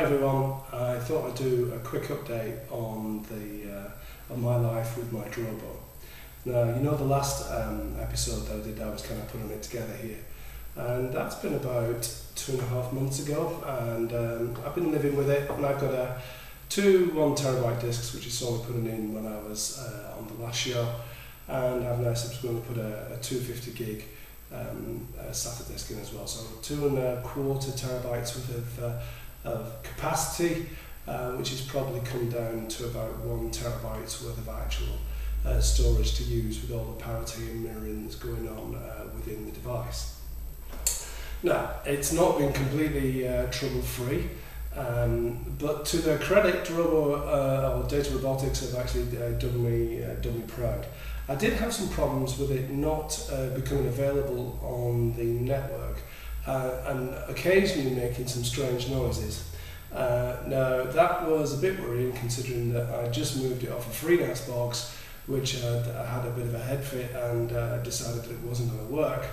everyone, I thought I'd do a quick update on on my life with my Drobo. Now, you know the last episode that I did, I was kind of putting it together here, and that's been about 2.5 months ago, and I've been living with it, and I've got two 1 terabyte discs which you saw me putting in when I was on the last show, and I've now subsequently put a 250 gig SATA disk in as well, so 2.25 terabytes worth of capacity, which has probably come down to about 1 terabyte worth of actual storage to use with all the parity and mirroring that's going on within the device. Now, it's not been completely trouble-free, but to their credit, Drobo or Data Robotics have actually done me proud. I did have some problems with it not becoming available on the network and occasionally making some strange noises. Now, that was a bit worrying considering that I just moved it off a FreeNAS box, which had a bit of a head fit, and decided that it wasn't going to work.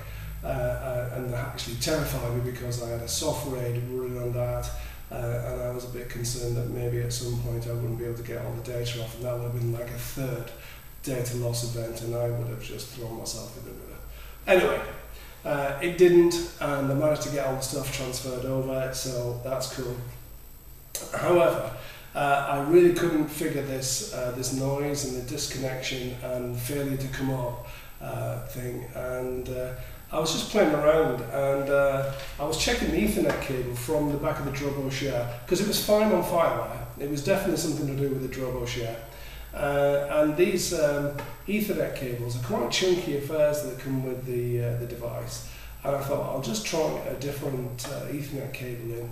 And that actually terrified me because I had a soft RAID running on that, and I was a bit concerned that maybe at some point I wouldn't be able to get all the data off, and that would have been like a third data loss event, and I would have just thrown myself in the river. Anyway, it didn't, and I managed to get all the stuff transferred over, so that's cool. However, I really couldn't figure this noise and the disconnection and failure to come up thing, and I was just playing around, and I was checking the Ethernet cable from the back of the Droboshare, because it was fine on Firewire. It was definitely something to do with the Droboshare. And these Ethernet cables are quite chunky affairs that come with the device, and I thought I'll just try a different Ethernet cable in,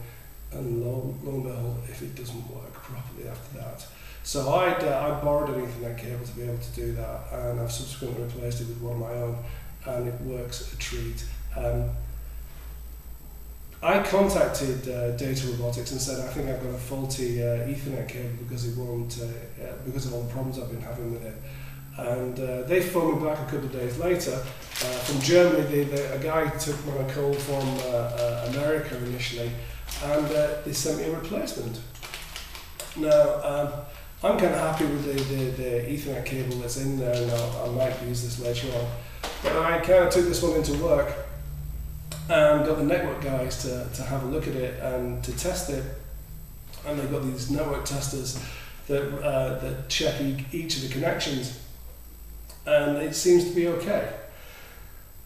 and lo and behold, if it doesn't work properly after that. So I borrowed an Ethernet cable to be able to do that, and I've subsequently replaced it with one of my own, and it works a treat. I contacted Data Robotics and said I think I've got a faulty Ethernet cable because it won't, because of all the problems I've been having with it. And they phoned me back a couple of days later from Germany. A guy took my call from America initially, and they sent me a replacement. Now, I'm kind of happy with the Ethernet cable that's in there, and I might use this later on. But I kind of took this one into work and got the network guys to have a look at it and to test it, and they've got these network testers that check each of the connections, and it seems to be okay.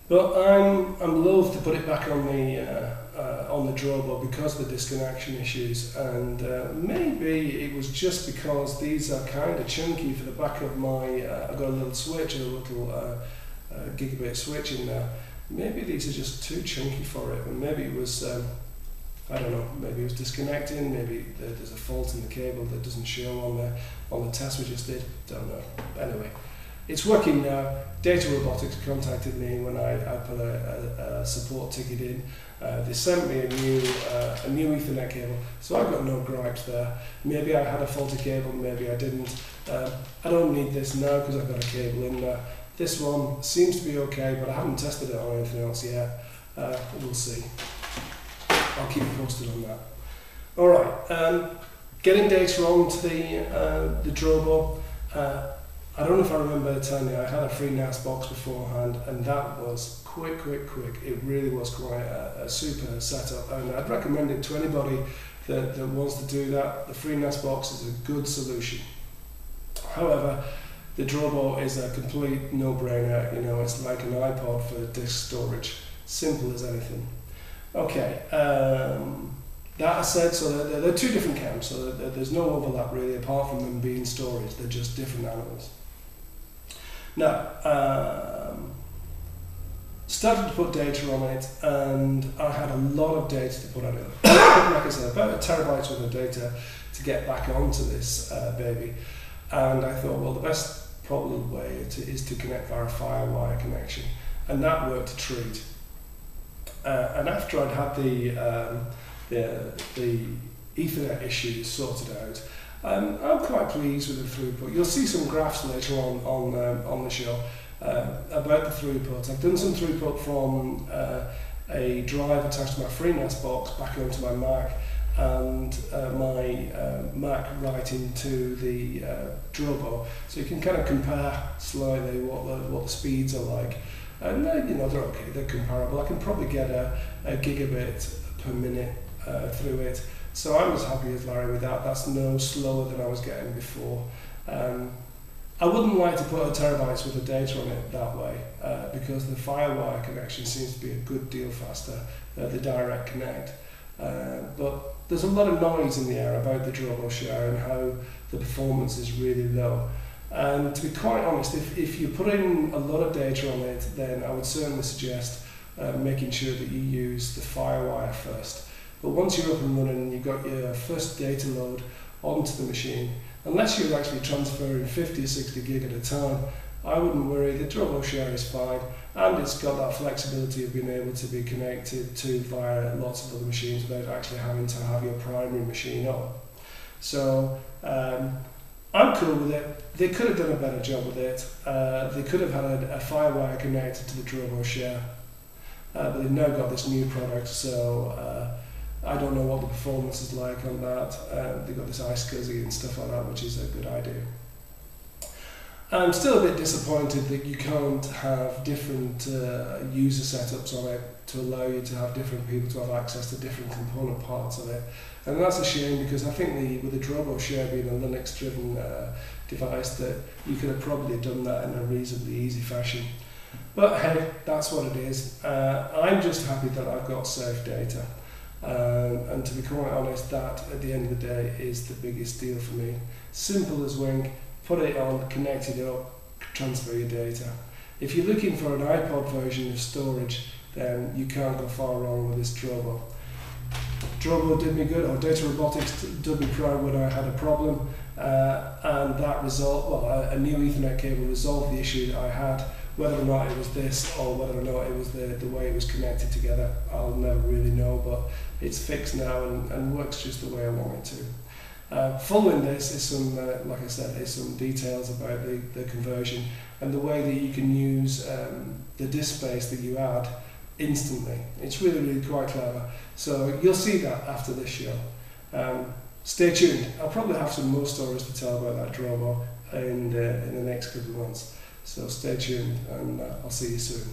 But I'm loath to put it back on the Drobo because of the disconnection issues, and maybe it was just because these are kind of chunky for the back of my. I've got a little switch, a little gigabit switch in there. Maybe these are just too chunky for it, and maybe it was, I don't know, maybe it was disconnecting, maybe there's a fault in the cable that doesn't show on the test we just did, don't know. Anyway, it's working now. Data Robotics contacted me when I put a support ticket in. They sent me a new Ethernet cable, so I've got no gripes there. Maybe I had a faulty cable, maybe I didn't. I don't need this now because I've got a cable in there. This one seems to be okay, but I haven't tested it on anything else yet. We'll see. I'll keep you posted on that. Alright, getting data onto the Drobo. I don't know if I remember telling you, I had a FreeNAS box beforehand, and that was quick. It really was quite a super setup, and I'd recommend it to anybody that wants to do that. The FreeNAS box is a good solution. However, the Drobo is a complete no-brainer. You know, it's like an iPod for disk storage. Simple as anything. Okay, that said, so they're two different camps, so there's no overlap really, apart from them being storage. They're just different animals. Now, started to put data on it, and I had a lot of data to put on it. Like I said, about 1 terabyte worth of data to get back onto this baby. And I thought, well, the best probably way is to connect via a Firewire connection, and that worked a treat. And after I'd had the Ethernet issues sorted out, I'm quite pleased with the throughput. You'll see some graphs later on the show about the throughput. I've done some throughput from a drive attached to my FreeNAS box back onto my Mac, and my Mac right into the Drobo, so you can kind of compare slightly what the speeds are like. And they're okay, they're comparable. I can probably get a gigabit per minute through it. So I'm as happy as Larry with that. That's no slower than I was getting before. I wouldn't like to put a terabytes worth of data on it that way because the FireWire connection seems to be a good deal faster, the direct connect. But there's a lot of noise in the air about the Droboshare and how the performance is really low. And to be quite honest, if you're putting a lot of data on it, then I would certainly suggest making sure that you use the FireWire first. But once you're up and running and you've got your first data load onto the machine, unless you're actually transferring 50 or 60 gig at a time, I wouldn't worry. The Droboshare is fine, and it's got that flexibility of being able to be connected to via lots of other machines without actually having to have your primary machine on. So I'm cool with it. They could have done a better job with it. They could have had a FireWire connected to the Droboshare, but they've now got this new product, so I don't know what the performance is like on that. They've got this iSCSI and stuff like that, which is a good idea. I'm still a bit disappointed that you can't have different user setups on it to allow you to have different people to have access to different component parts of it. And that's a shame, because I think with the Droboshare being a Linux-driven device, that you could have probably done that in a reasonably easy fashion. But hey, that's what it is. I'm just happy that I've got safe data. And to be quite honest, that at the end of the day is the biggest deal for me. Simple as wink, put it on, connect it up, transfer your data. If you're looking for an iPod version of storage, then you can't go far wrong with this Drobo. Drobo did me good, or Data Robotics did me proud when I had a problem, and that a new Ethernet cable resolved the issue that I had. Whether or not it was this, or whether or not it was the way it was connected together, I'll never really know, but it's fixed now and works just the way I want it to. Following this is some, like I said, is some details about the conversion and the way that you can use the disk space that you add instantly. It's really, really quite clever. So you'll see that after this show. Stay tuned. I'll probably have some more stories to tell about that Drobo in the next couple of months. So stay tuned, and I'll see you soon.